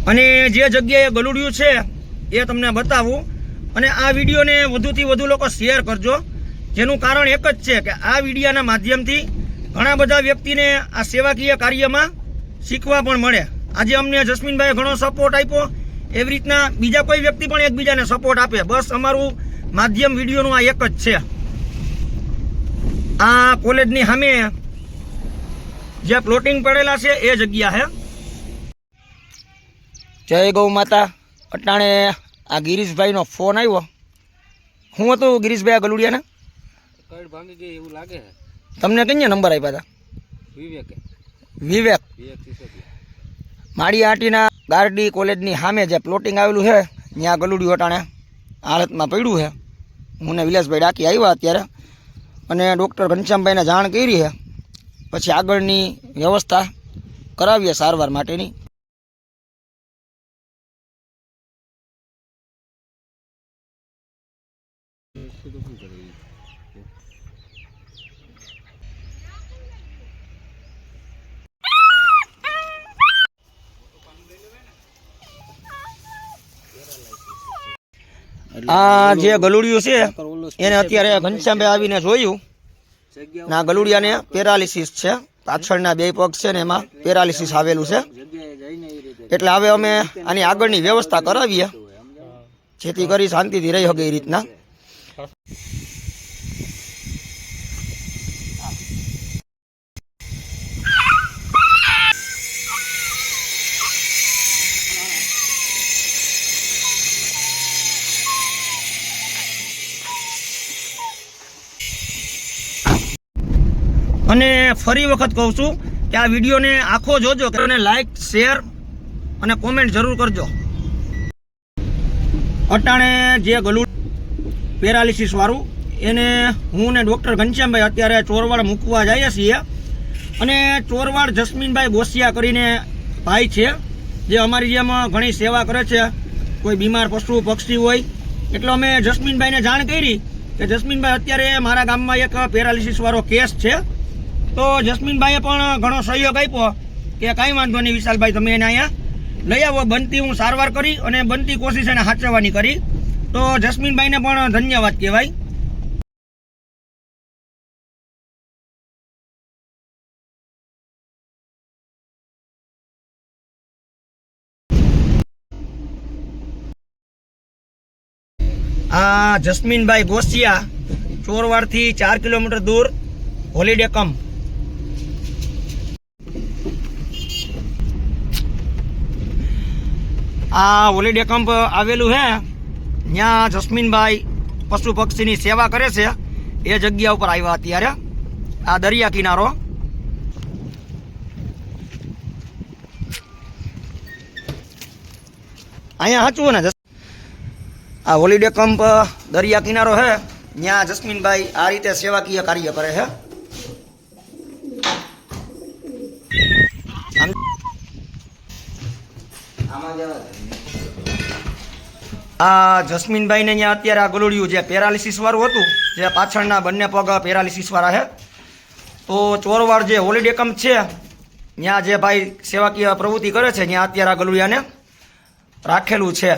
અને જે જગ્યાએ ગલુડિયું છે એ તમને બતાવું અને આ વિડીયોને વધુથી વધુ લોકો શેર કરજો, જેનું કારણ એક જ છે કે આ વિડીયોના માધ્યમથી ઘણા બધા વ્યક્તિને આ સેવાકીય કાર્યમાં શીખવા પણ મળે। આજે અમને જસ્મીનભાઈએ ઘણો સપોર્ટ આપ્યો, એવી રીતના બીજા કોઈ વ્યક્તિ પણ એકબીજાને સપોર્ટ આપે। બસ અમારું માધ્યમ વિડીયોનું આ એક જ છે। આ કોલેજની સામે જે પ્લોટિંગ પડેલા છે એ જગ્યા છે। જય ગૌ માતા। અટાણે આ ગિરીશભાઈનો ફોન આવ્યો। હું હતું ગિરીશભાઈ આ ગલુડિયાના કડ ભાંગી ગઈ એવું લાગે છે। તમને કઈ નંબર આપ્યા હતા? વિવેક માળી આંટીના ગારડી કોલેજની સામે જે પ્લોટિંગ આવેલું છે ત્યાં ગલુડિયું અટાણે હાલતમાં પડ્યું છે। હું ને વિલાસભાઈ ડાકી આવ્યા અત્યારે અને ડૉક્ટર ઘનશ્યામભાઈને જાણ કરી છે, પછી આગળની વ્યવસ્થા કરાવીએ સારવાર માટેની। આ જે ગલુડિયું છે એને અત્યારે ઘનશ્યામભાઈ આવીને જોયું ના ગલુડિયાને પેરાલિસિસ છે, પાછળના બે પગ છે ને એમાં પેરાલિસિસ આવેલું છે। એટલે હવે અમે આની આગળની વ્યવસ્થા કરાવીએ જેથી કરી શાંતિથી રહી શકે એ રીતના। અને ફરી વખત કહું છું કે આ વિડીયોને આખો જોજો, અને લાઈક શેર અને કોમેન્ટ જરૂર કરજો। અટાણે જે ગલુડ પેરાલિસિસ વાળું એને હું ને ડૉક્ટર ઘનશ્યામભાઈ અત્યારે ચોરવાડ મૂકવા જઈએ છીએ। અને ચોરવાડ જસ્મીનભાઈ ગોસિયા કરીને ભાઈ છે જે અમારી જેમ ઘણી સેવા કરે છે, કોઈ બીમાર પશુ પક્ષી હોય એટલે અમે જસ્મીનભાઈને જાણ કરી કે જસ્મીનભાઈ અત્યારે મારા ગામમાં એક પેરાલિસિસ વાળો કેસ છે, તો જસ્મીનભાઈએ પણ ઘણો સહયોગ આપ્યો કે કાંઈ વાંધો નહીં વિશાલભાઈ, તમે એને અહીંયા લઈ આવો, બનતી હું સારવાર કરી અને બનતી કોશિશ એને સાચવવાની કરી। તો જસ્મીનભાઈને પણ ધન્યવાદ કહેવાય। આ જસ્મીનભાઈ ગોસિયા ચોરવાડથી 4 કિલોમીટર દૂર હોલિડે કમ્પ। આ હોલિડે કેમ્પ આવેલું છે, ત્યાં જસ્મીનભાઈ પશુ પક્ષીની સેવા કરે છે એ જગ્યા ઉપર આવ્યા અત્યારે। આ દરિયા કિનારો, અહીંયા સાચું ને આ હોલિડે કેમ્પ દરિયા કિનારો છે, ત્યાં જસ્મીનભાઈ આ રીતે સેવાકીય કાર્ય કરે છે। આ જસ્મીનભાઈને અહીંયા અત્યારે આ ગલુડિયું જે પેરાલિસિસ વાળું હતું, જે પાછળના બંને પગ પેરાલિસિસ વાળા છે, તો ચોરવાડ જે હોલિડે કેમ્પ છે ત્યાં જે ભાઈ સેવાકીય પ્રવૃત્તિ કરે છે ત્યાં અત્યારે આ ગલુડિયાને રાખેલું છે।